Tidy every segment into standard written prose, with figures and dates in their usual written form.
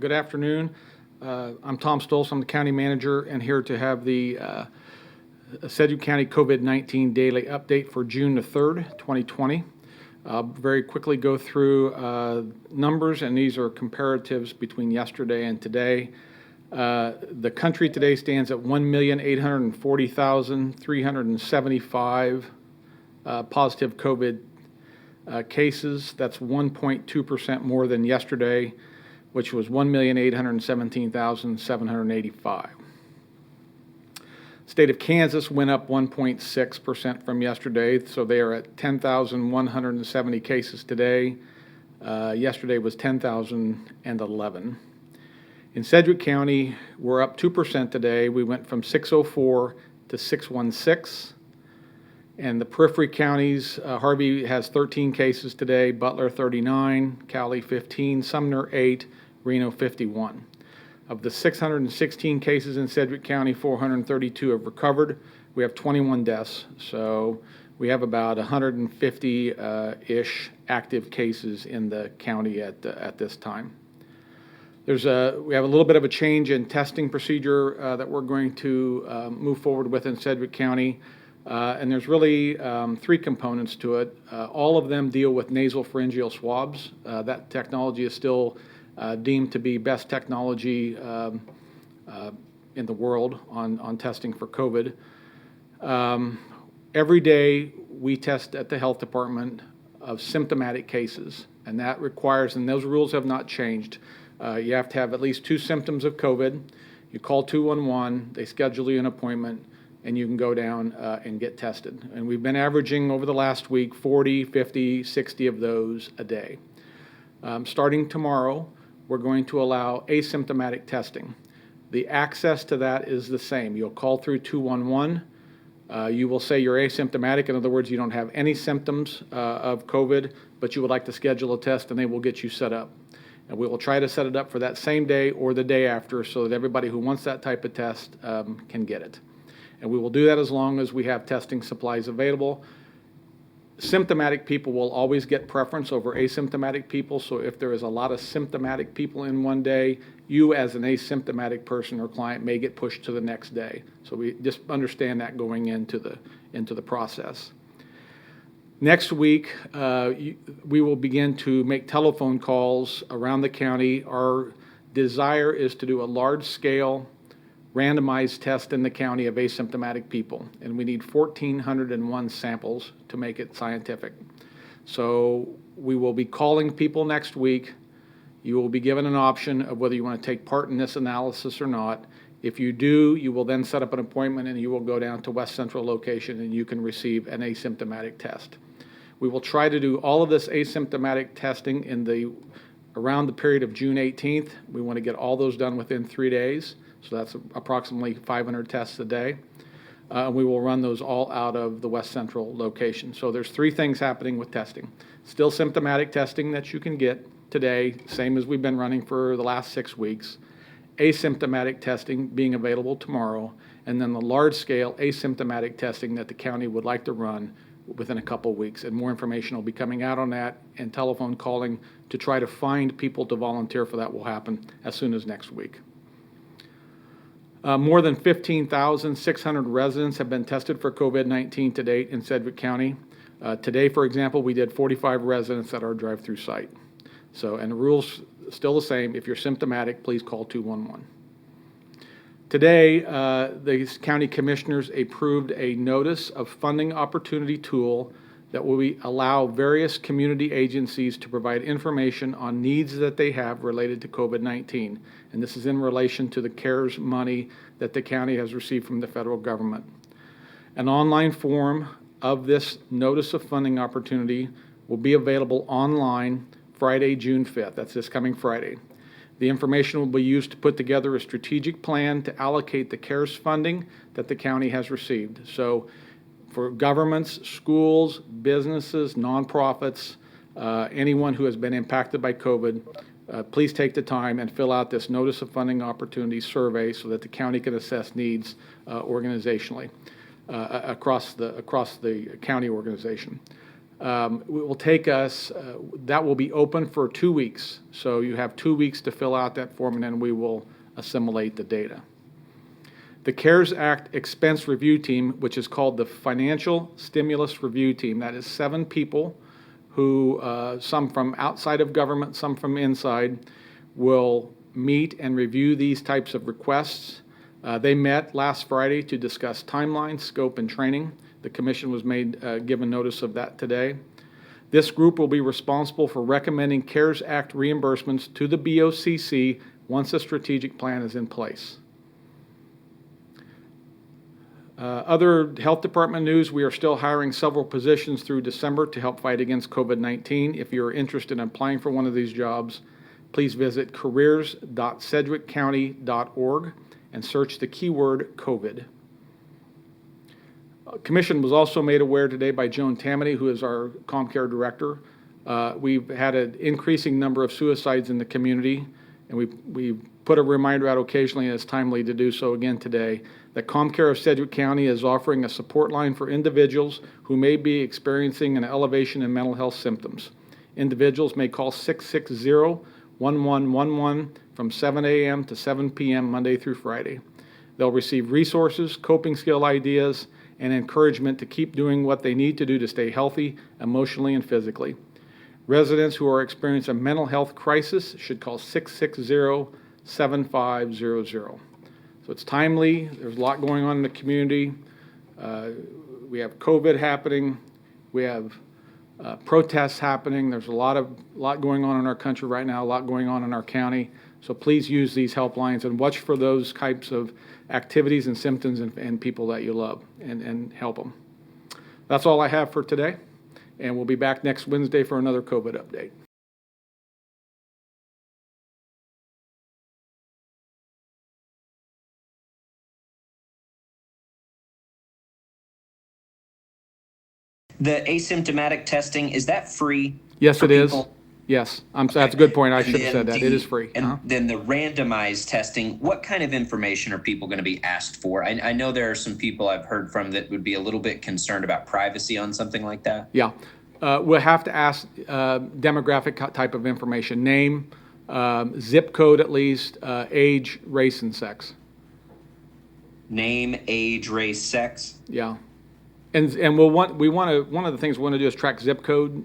Good afternoon. I'm Tom Stolz. I'm the county manager and here to have the Sedgwick County COVID-19 daily update for June the 3rd, 2020. I'll very quickly go through numbers, and these are comparatives between yesterday and today. The country today stands at 1,840,375 positive COVID cases. That's 1.2% more than yesterday, which was 1,817,785. State of Kansas went up 1.6% from yesterday, so they are at 10,170 cases today. Yesterday was 10,011. In Sedgwick County, we're up 2% today. We went from 604 to 616. And the periphery counties, Harvey has 13 cases today, Butler 39, Cowley 15, Sumner 8, Reno 51. Of the 616 cases in Sedgwick County, 432 have recovered. We have 21 deaths, so we have about 150-ish active cases in the county at this time. We have a little bit of a change in testing procedure that we're going to move forward with in Sedgwick County. And there's really three components to it. All of them deal with nasal pharyngeal swabs. That technology is still deemed to be best technology in the world on testing for COVID. Every day we test at the health department of symptomatic cases, and that requires, and those rules have not changed, you have to have at least 2 symptoms of COVID. You call 211, they schedule you an appointment, and you can go down and get tested. And we've been averaging over the last week 40, 50, 60 of those a day. Starting tomorrow, we're going to allow asymptomatic testing. The access to that is the same. You'll call through 211. You will say you're asymptomatic. In other words, you don't have any symptoms of COVID, but you would like to schedule a test, and they will get you set up. And we will try to set it up for that same day or the day after so that everybody who wants that type of test can get it. And we will do that as long as we have testing supplies available. Symptomatic people will always get preference over asymptomatic people, so if there is a lot of symptomatic people in one day, you as an asymptomatic person or client may get pushed to the next day. So we just understand that going into the process. Next week, we will begin to make telephone calls around the county. Our desire is to do a large-scale randomized test in the county of asymptomatic people, and we need 1,401 samples to make it scientific. So we will be calling people next week. You will be given an option of whether you want to take part in this analysis or not. If you do, you will then set up an appointment and you will go down to West Central location and you can receive an asymptomatic test. We will try to do all of this asymptomatic testing around the period of June 18th. We want to get all those done within 3 days. So that's approximately 500 tests a day. We will run those all out of the West Central location. So there's 3 things happening with testing. Still symptomatic testing that you can get today, same as we've been running for the last 6 weeks. Asymptomatic testing being available tomorrow. And then the large-scale asymptomatic testing that the county would like to run within a couple weeks. And more information will be coming out on that, and telephone calling to try to find people to volunteer for that will happen as soon as next week. More than 15,600 residents have been tested for COVID-19 to date in Sedgwick County. Today, for example, we did 45 residents at our drive-through site. So, and the rule's still the same. If you're symptomatic, please call 211. Today, the county commissioners approved a notice of funding opportunity tool that will allow various community agencies to provide information on needs that they have related to COVID-19. And this is in relation to the CARES money that the county has received from the federal government. An online form of this notice of funding opportunity will be available online Friday, June 5th. That's this coming Friday. The information will be used to put together a strategic plan to allocate the CARES funding that the county has received. So for governments, schools, businesses, nonprofits, anyone who has been impacted by COVID, please take the time and fill out this Notice of Funding Opportunity survey so that the county can assess needs organizationally across the county organization. It will take us, that will be open for 2 weeks. So you have 2 weeks to fill out that form, and then we will assimilate the data. The CARES Act Expense Review Team, which is called the Financial Stimulus Review Team, that is 7 people who, some from outside of government, some from inside, will meet and review these types of requests. They met last Friday to discuss timeline, scope, and training. The commission was given notice of that today. This group will be responsible for recommending CARES Act reimbursements to the BOCC once a strategic plan is in place. Other health department news, we are still hiring several positions through December to help fight against COVID-19. If you're interested in applying for one of these jobs, please visit careers.sedgwickcounty.org and search the keyword COVID. Commission was also made aware today by Joan Tammany, who is our ComCare director. We've had an increasing number of suicides in the community, and we put a reminder out occasionally, and it's timely to do so again today, that ComCare of Sedgwick County is offering a support line for individuals who may be experiencing an elevation in mental health symptoms. Individuals may call 660-1111 from 7 a.m. to 7 p.m. Monday through Friday. They'll receive resources, coping skill ideas, and encouragement to keep doing what they need to do to stay healthy emotionally and physically. Residents who are experiencing a mental health crisis should call 660-7500. So it's timely. There's a lot going on in the community. We have COVID happening. We have protests happening. There's a lot going on in our country right now, a lot going on in our county. So please use these helplines and watch for those types of activities and symptoms and people that you love and help them. That's all I have for today, and we'll be back next Wednesday for another COVID update. The asymptomatic testing, is that free? Yes, it is. People? Yes, that's a good point. I should have said that. It is free. And then the randomized testing, what kind of information are people going to be asked for? I know there are some people I've heard from that would be a little bit concerned about privacy on something like that. Yeah. We'll have to ask demographic type of information, name, zip code at least, age, race, and sex. Name, age, race, sex? Yeah. And one of the things we want to do is track zip code.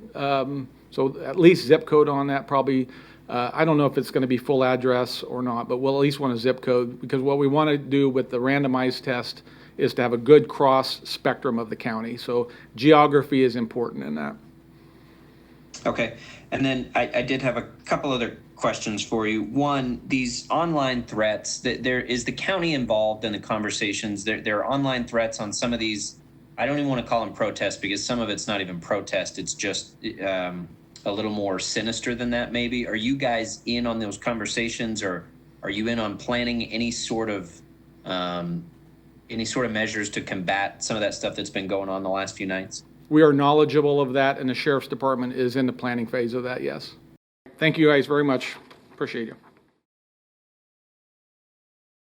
So at least zip code on that, probably. I don't know if it's going to be full address or not, but we'll at least want a zip code, because what we want to do with the randomized test is to have a good cross spectrum of the county. So geography is important in that. Okay. And then I did have a couple other questions for you. One, these online threats, is the county involved in the conversations? There are online threats on some of these. I don't even want to call them protests, because some of it's not even protest. It's just a little more sinister than that, maybe. Are you guys in on those conversations, or are you in on planning any sort of measures to combat some of that stuff that's been going on the last few nights? We are knowledgeable of that, and the Sheriff's Department is in the planning phase of that, yes. Thank you guys very much. Appreciate you.